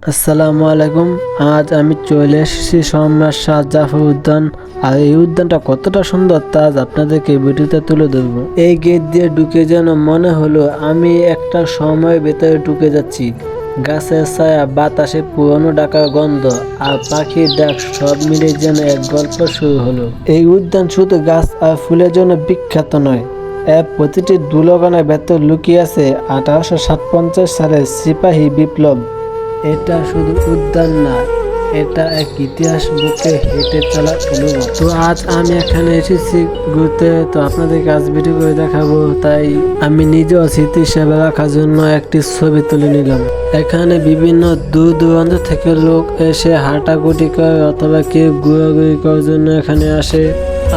আসসালামু আলাইকুম। আজ আমি চলে এসেছি সম্রাট শাহ জাফর উদ্যান। আর এই উদ্যানটা কতটা সুন্দর তা আজ আপনাদেরকে ভিডিওতে তুলে ধরবো। এই গেট দিয়ে ঢুকে যেন মনে হলো আমি একটা সময়ের ভেতরে ঢুকে যাচ্ছি। গাছের ছায়া, বাতাসে পুরনো ডাকার গন্ধ আর পাখির ডাক সব মিলে যেন এক গল্প শুরু হলো। এই উদ্যান শুধু গাছ আর ফুলের জন্য বিখ্যাত নয়, এর প্রতিটি ধুলোকণার ভেতর লুকিয়ে আছে 1857 সালের সিপাহী বিপ্লব। এটা শুধু উদ্যান না, এটা এক ইতিহাস বুকে হেঁটে চলা অনুভব। তো আজ আমি এখানে এসেছি ঘুরতে, তো আপনাদেরকে আজ ভিডিও করে দেখাবো। তাই আমি নিজেও স্মৃতি হিসেবে রাখার জন্য একটি ছবি তুলে নিলাম। এখানে বিভিন্ন দূর দূরান্ত থেকে লোক এসে হাঁটাগুটি করে অথবা কেউ ঘোরাঘুরি করার জন্য এখানে আসে।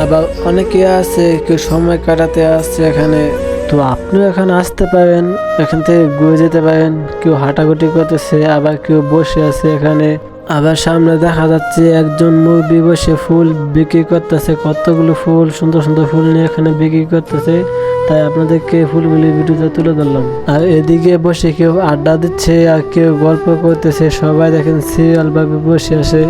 আবার অনেকে আছে কেউ সময় কাটাতে আসছে এখানে। তো আপনিও এখানে আসতে পারেন, এখান থেকে ঘুরে যেতে পারেন। কেউ হাঁটাগুটি করতেছে, আবার কেউ বসে আছে এখানে। আবার সামনে দেখা যাচ্ছে একজন মুরব্বি বসে ফুল বিক্রি করতেছে, কতগুলো ফুল, সুন্দর সুন্দর ফুল নিয়ে এখানে বিক্রি করতেছে। তাই আপনাদেরকে ফুলগুলি ভিডিওতে তুলে ধরলাম। আর এদিকে বসে কেউ আড্ডা দিচ্ছে আর কেউ গল্প করতেছে, সবাই দেখেন সিরিয়াল ভাবে বসে আসে।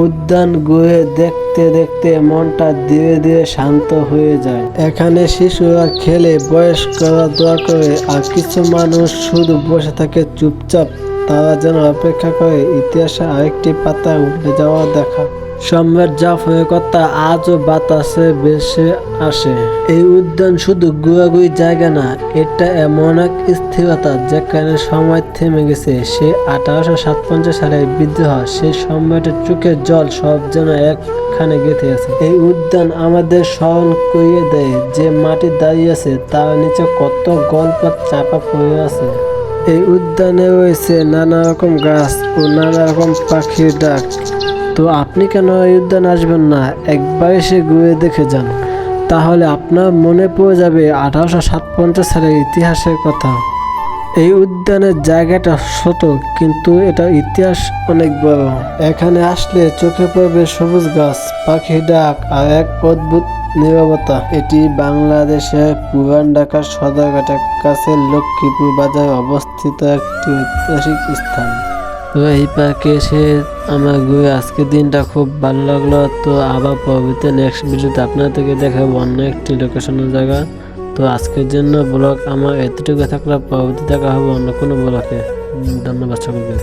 উদ্যান ঘুরে দেখতে দেখতে মনটা ধীরে ধীরে শান্ত হয়ে যায়। এখানে শিশুরা খেলে, বয়স্করা দোয়া করে, আর কিছু মানুষ শুধু বসে থাকে চুপচাপ। তারা যেন অপেক্ষা করে ইতিহাসে আরেকটি পাতা উল্টে যাওয়া দেখা। সম্রাট জাফরের কথা আজও বাতাসে ভেসে আসে। এই উদ্যান শুধু ঘোরাঘুরি জায়গা না, এটা এমন এক স্থিরতা যেখানে সময় থেমে গেছে। সে 1857 সালের বিদ্রোহ, সেই সম্রাটের চোখের জল সব যেন একখানে গেঁথে আছে। এই উদ্যান আমাদের স্মরণ করিয়ে দেয় যে মাটি দাঁড়িয়ে আছে তার নিচে কত গল্প চাপা পড়ে আছে। এই উদ্যানে রয়েছে নানা রকম গাছ ও নানা রকম পাখির ডাক। তো আপনি কেন এই উদ্যানে আসবেন না? একবার এসে ঘুরে দেখে যান, তাহলে আপনার মনে পড়ে যাবে 1857 সালের ইতিহাসের কথা। এই উদ্যানের জায়গাটা ছোট, কিন্তু এটা ইতিহাস অনেক বড়। এখানে আসলে চোখে পড়বে সবুজ গাছ, পাখির ডাক আর এক অদ্ভুত নীরবতা। এটি বাংলাদেশের পুরান ঢাকার সদরঘাটের কাছে লক্ষ্মীপুর বাজারে অবস্থিত একটি ঐতিহাসিক স্থান। তো এই পার্কে এসে আমার ঘুরে আজকের দিনটা খুব ভালো লাগলো। তো আবার পরবর্তী নেক্সট ভিডিওতে আপনাদেরকে দেখাবো অন্য একটি লোকেশনের জায়গা। তো আজকের জন্য ব্লগ আমার এতটুকু থাকলে পরবর্তী দেখা হবে অন্য কোনো ব্লগে। ধন্যবাদ সকলকে।